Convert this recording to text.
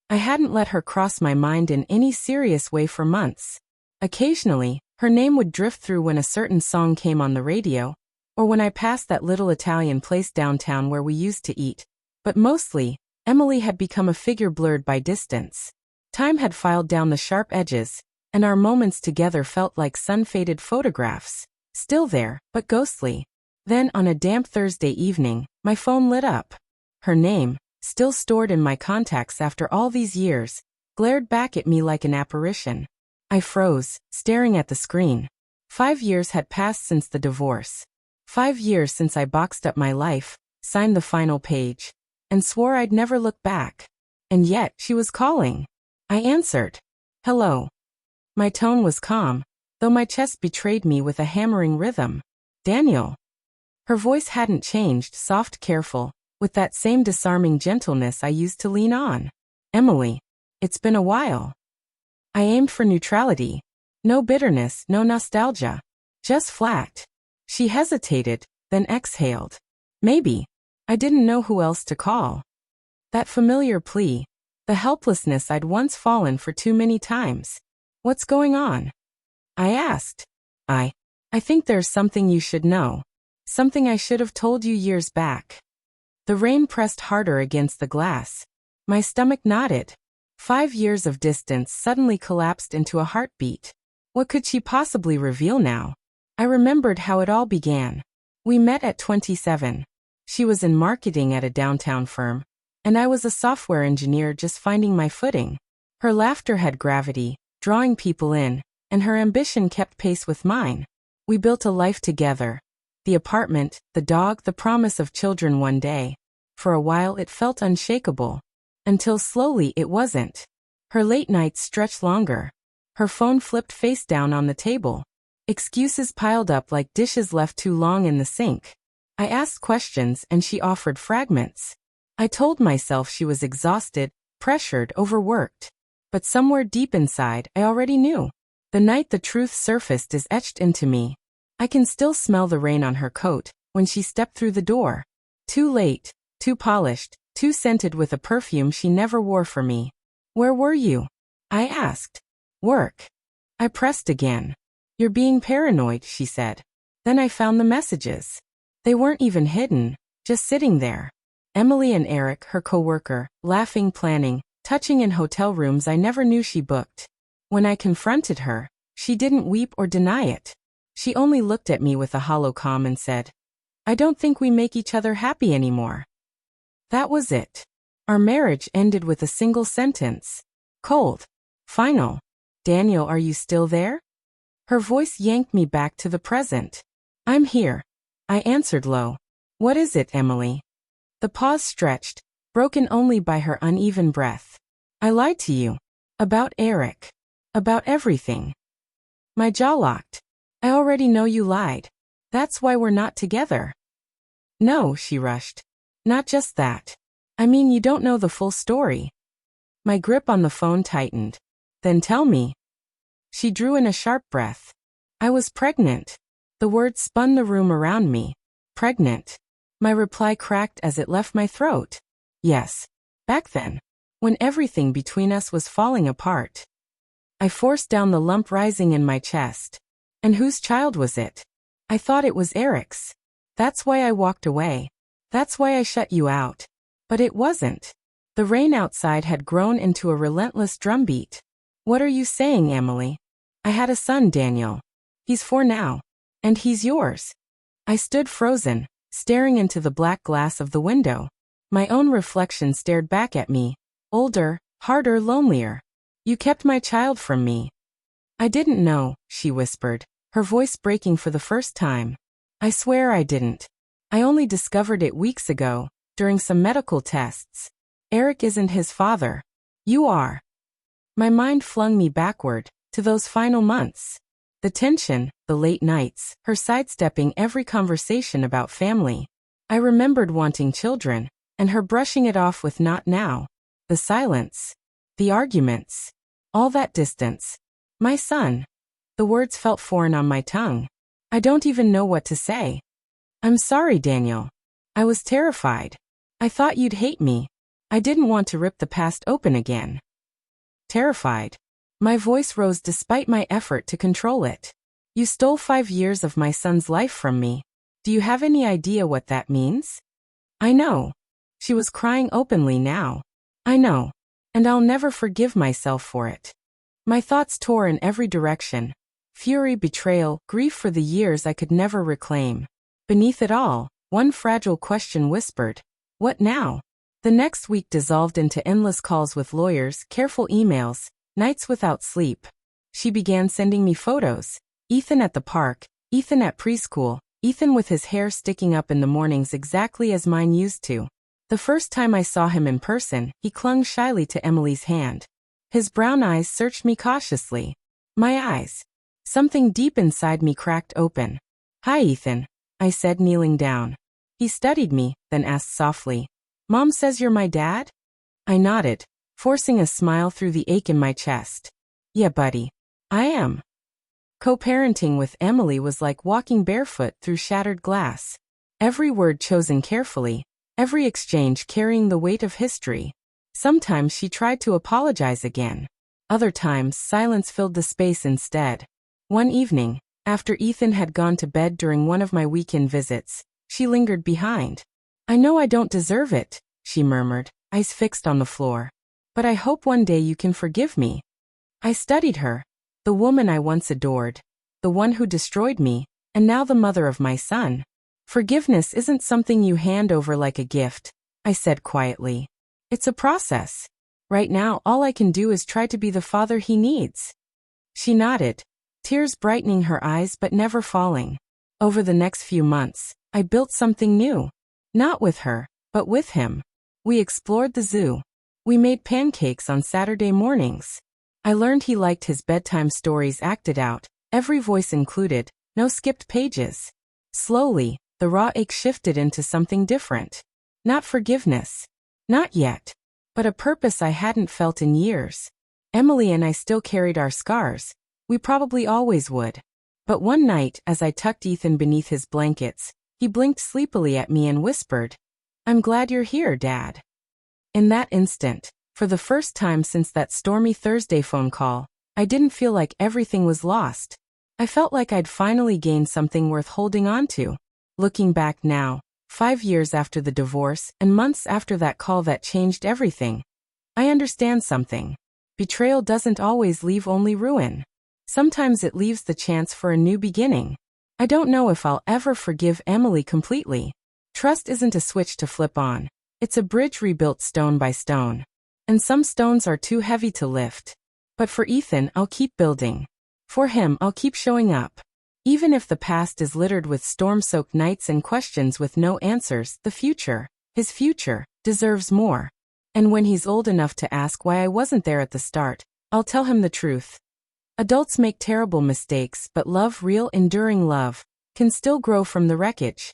I hadn't let her cross my mind in any serious way for months. Occasionally, her name would drift through when a certain song came on the radio, or when I passed that little Italian place downtown where we used to eat. But mostly, Emily had become a figure blurred by distance. Time had filed down the sharp edges, and our moments together felt like sun-faded photographs, still there, but ghostly. Then, on a damp Thursday evening, my phone lit up. Her name, still stored in my contacts after all these years, glared back at me like an apparition. I froze, staring at the screen. 5 years had passed since the divorce. 5 years since I boxed up my life, signed the final page, and swore I'd never look back. And yet, she was calling. I answered. Hello. My tone was calm, though my chest betrayed me with a hammering rhythm. Daniel. Her voice hadn't changed, soft, careful, with that same disarming gentleness I used to lean on. Emily. It's been a while. I aimed for neutrality. No bitterness, no nostalgia. Just flat. She hesitated, then exhaled. Maybe. I didn't know who else to call. That familiar plea. The helplessness I'd once fallen for too many times. What's going on? I asked. I think there's something you should know. Something I should have told you years back. The rain pressed harder against the glass. My stomach knotted. 5 years of distance suddenly collapsed into a heartbeat. What could she possibly reveal now? I remembered how it all began. We met at 27. She was in marketing at a downtown firm, and I was a software engineer just finding my footing. Her laughter had gravity, drawing people in, and her ambition kept pace with mine. We built a life together. The apartment, the dog, the promise of children one day. For a while it felt unshakable. Until slowly it wasn't. Her late nights stretched longer. Her phone flipped face down on the table. Excuses piled up like dishes left too long in the sink. I asked questions and she offered fragments. I told myself she was exhausted, pressured, overworked. But somewhere deep inside, I already knew. The night the truth surfaced is etched into me. I can still smell the rain on her coat when she stepped through the door. Too late, too polished, too scented with a perfume she never wore for me. Where were you? I asked. Work. I pressed again. You're being paranoid, she said. Then I found the messages. They weren't even hidden, just sitting there. Emily and Eric, her coworker, laughing, planning, touching in hotel rooms I never knew she booked. When I confronted her, she didn't weep or deny it. She only looked at me with a hollow calm and said, I don't think we make each other happy anymore. That was it. Our marriage ended with a single sentence. Cold. Final. Daniel, are you still there? Her voice yanked me back to the present. I'm here. I answered low. What is it, Emily? The pause stretched, broken only by her uneven breath. I lied to you. About Eric. About everything. My jaw locked. I already know you lied. That's why we're not together. No, she rushed. Not just that. I mean, you don't know the full story. My grip on the phone tightened. Then tell me. She drew in a sharp breath. I was pregnant. The words spun the room around me. Pregnant. My reply cracked as it left my throat. Yes. Back then. When everything between us was falling apart. I forced down the lump rising in my chest. And whose child was it? I thought it was Eric's. That's why I walked away. That's why I shut you out. But it wasn't. The rain outside had grown into a relentless drumbeat. What are you saying, Emily? I had a son, Daniel. He's 4 now. And he's yours. I stood frozen, staring into the black glass of the window. My own reflection stared back at me. Older, harder, lonelier. You kept my child from me. I didn't know, she whispered, her voice breaking for the first time. I swear I didn't. I only discovered it weeks ago, during some medical tests. Eric isn't his father. You are. My mind flung me backward, to those final months. The tension, the late nights, her sidestepping every conversation about family. I remembered wanting children, and her brushing it off with not now. The silence. The arguments. All that distance. My son. The words felt foreign on my tongue. I don't even know what to say. I'm sorry, Daniel. I was terrified. I thought you'd hate me. I didn't want to rip the past open again. Terrified. My voice rose despite my effort to control it. You stole 5 years of my son's life from me. Do you have any idea what that means? I know. She was crying openly now. I know. And I'll never forgive myself for it. My thoughts tore in every direction. Fury, betrayal, grief for the years I could never reclaim. Beneath it all, one fragile question whispered, what now? The next week dissolved into endless calls with lawyers, careful emails, nights without sleep. She began sending me photos. Ethan at the park, Ethan at preschool, Ethan with his hair sticking up in the mornings exactly as mine used to. The first time I saw him in person, he clung shyly to Emily's hand. His brown eyes searched me cautiously. My eyes. Something deep inside me cracked open. Hi, Ethan, I said, kneeling down. He studied me, then asked softly, Mom says you're my dad? I nodded, forcing a smile through the ache in my chest. Yeah, buddy. I am. Co-parenting with Emily was like walking barefoot through shattered glass. Every word chosen carefully, every exchange carrying the weight of history. Sometimes she tried to apologize again. Other times, silence filled the space instead. One evening, after Ethan had gone to bed during one of my weekend visits, she lingered behind. I know I don't deserve it, she murmured, eyes fixed on the floor. But I hope one day you can forgive me. I studied her. The woman I once adored. The one who destroyed me, and now the mother of my son. Forgiveness isn't something you hand over like a gift, I said quietly. It's a process. Right now, all I can do is try to be the father he needs. She nodded, tears brightening her eyes but never falling. Over the next few months, I built something new. Not with her, but with him. We explored the zoo. We made pancakes on Saturday mornings. I learned he liked his bedtime stories acted out, every voice included, no skipped pages. Slowly, the raw ache shifted into something different. Not forgiveness. Not yet. But a purpose I hadn't felt in years. Emily and I still carried our scars. We probably always would. But one night, as I tucked Ethan beneath his blankets, he blinked sleepily at me and whispered, I'm glad you're here, Dad. In that instant, for the first time since that stormy Thursday phone call, I didn't feel like everything was lost. I felt like I'd finally gained something worth holding on to. Looking back now, 5 years after the divorce and months after that call that changed everything, I understand something. Betrayal doesn't always leave only ruin. Sometimes it leaves the chance for a new beginning. I don't know if I'll ever forgive Emily completely. Trust isn't a switch to flip on. It's a bridge rebuilt stone by stone. And some stones are too heavy to lift. But for Ethan, I'll keep building. For him, I'll keep showing up. Even if the past is littered with storm-soaked nights and questions with no answers, the future, his future, deserves more. And when he's old enough to ask why I wasn't there at the start, I'll tell him the truth. Adults make terrible mistakes, but love, real, enduring love, can still grow from the wreckage.